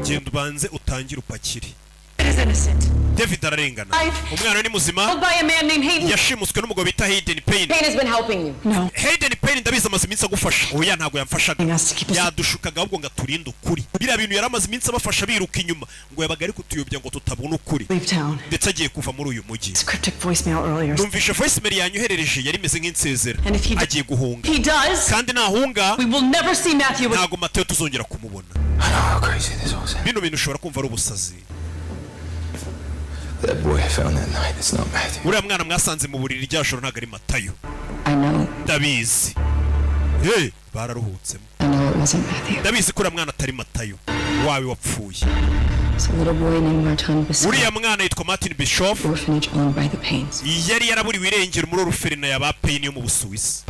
genda ubanze utangire upakire. Is innocent. David ararengana. Umwana ni muzima. By a man named Hayden. Yashimuswe n'umugabo bita Hayden Payne. Hayden has been helping you. No. Hayden Payne ndabizi amaze iminsi agufasha. Oya ntago yamfashaga. Yadushukaga ahubwo ngo aturinde ukuri. Biriya bintu yaramaze iminsi abafasha biruka inyuma ngo yabaga ari kutuyobya ngo tutabona ukuri. Ndetse agiye kuva muri uyu mujyi. Numvishe voicemail yanyoherereje yari imeze nk'insezera. Agiye guhunga. Kandi nahunga ntago Mateo tuzongera kumubona. Bino bintu ushobora kumva ari ubusazi. That boy I found that night, it's not Matthew. Uriya mwana mwasanze mu buriri rya joro ntago ari Matayo. I know. Ndabizi. Bararuhutsemo. I know it wasn't Matthew. Ndabizi ko uriya mwana atari Matayo. Wawe wapfuye. It's a little boy named Martin Bishop. Uriya mwana yitwa Martin Bishop. Orphanage owned by the Paynes. Yari yaraburiwe irengero muri orphelinat ya ba Payne yo mu Busuwisi.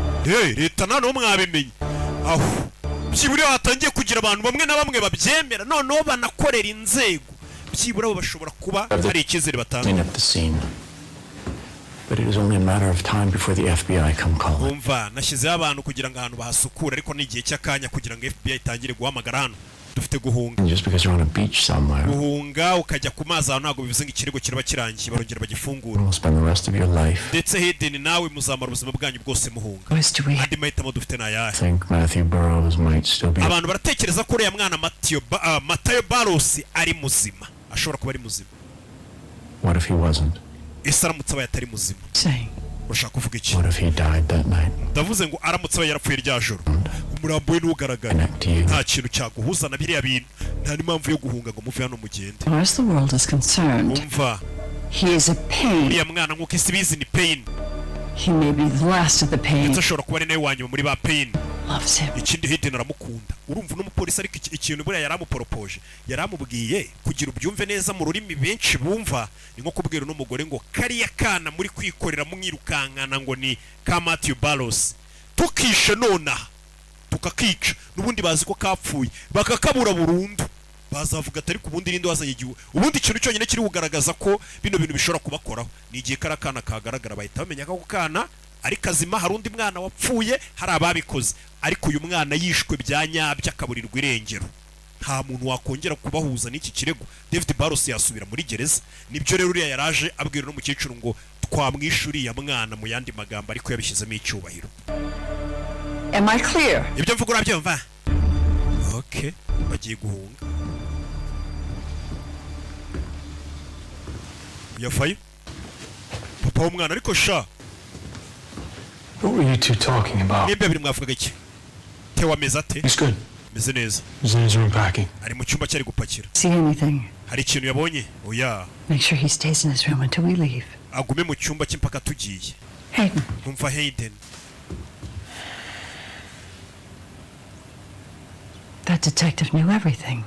Leta nano mwabimenye. Aho. Byiburi hatangiye kugira abantu bamwe na bamwe babyemera noneho banakorera inzego. Byibura bashobora kuba ari ikizere batanga. But it was only a matter of time before the FBI come calling. Umva nashyizeho abantu kugira ngo ahantu bahasukura ariko n'igihe cy'akanya kugira ngo FBI itangire guhamagara hano. Dufite guhunga. Just because you're on a beach somewhere. Guhunga ukajya ku mazi aho ntago bivuze ngo ikirego kiraba kirangiye barongera bagifungura. You'll spend the rest of your life. Ndetse Hayden nawe muzamara ubuzima bwanyu bwose muhunga. Andi mahitamo dufite n'ayahe. I think Matthew Burrows might still be. Abantu baratekereza ko uriya mwana Matayo Burrows ari muzima. Ashobora kuba ari muzima. What if he wasn't? Ese aramutse abaye atari muzima. Urashaka kuvuga iki? What if he died that night? Ndavuze ngo aramutse abaye yarapfuye rya joro. Umurambo we n'ugaragara. Nta kintu cyaguhuza na biriya bintu. Nta n'impamvu yo guhunga ngo muve hano mugende. As the world is concerned, umva. He is a pain. Uriya mwana nk'uko isi bizi ni Payne. He may be the last of the Payne. Ndetse ashobora kuba ari nawe wanyuma muri ba Payne. Loves him. Ikindi Hayden aramukunda. Urumva n'umupolisi ariko ikintu buriya yaramuporopoje. Yaramubwiye kugira ubyumve neza mu rurimi benshi bumva ni nko kubwira n'umugore ngo kariya kana muri kwikorera mwirukankana ngo ni ka Matthew Burrows. Tukishe nona tukakica n'ubundi bazi ko kapfuye bakakabura burundu. Bazavuga atari ku bundi rindi wazanye igihe. Ubundi ikintu cyonyine kiri kugaragaza ko bino bintu bishobora kubakoraho ni igihe karakana kagaragara bahita bamenya ko kana ari kazima hari undi mwana wapfuye hari ababikoze ariko uyu mwana yishwe byanyabya akaburirwa irengero. Nta muntu wakongera kubahuza n'iki kirego. David Burrows yasubira muri gereza. Nibyo rero uriya yaraje abwira n'umukecuru ngo twamwishuriye mwana mu yandi magambo ariko yabishyizemo icyubahiro. Am I clear? Ibyo mvuga urabyumva? Okay, bagiye guhunga. Yafaye? Papa w'umwana ariko sha. What were you two talking about? Niba biri mwavugaga iki? Tewa meza ate? He's good. Meze neza. He's in his room packing. Ari mu cyumba cyari gupakira. See anything? Hari ikintu yabonye? Oya. Make sure he stays in his room until we leave. Agume mu cyumba cy'impaka tugiye. Hayden. Umva Hayden. That detective knew everything.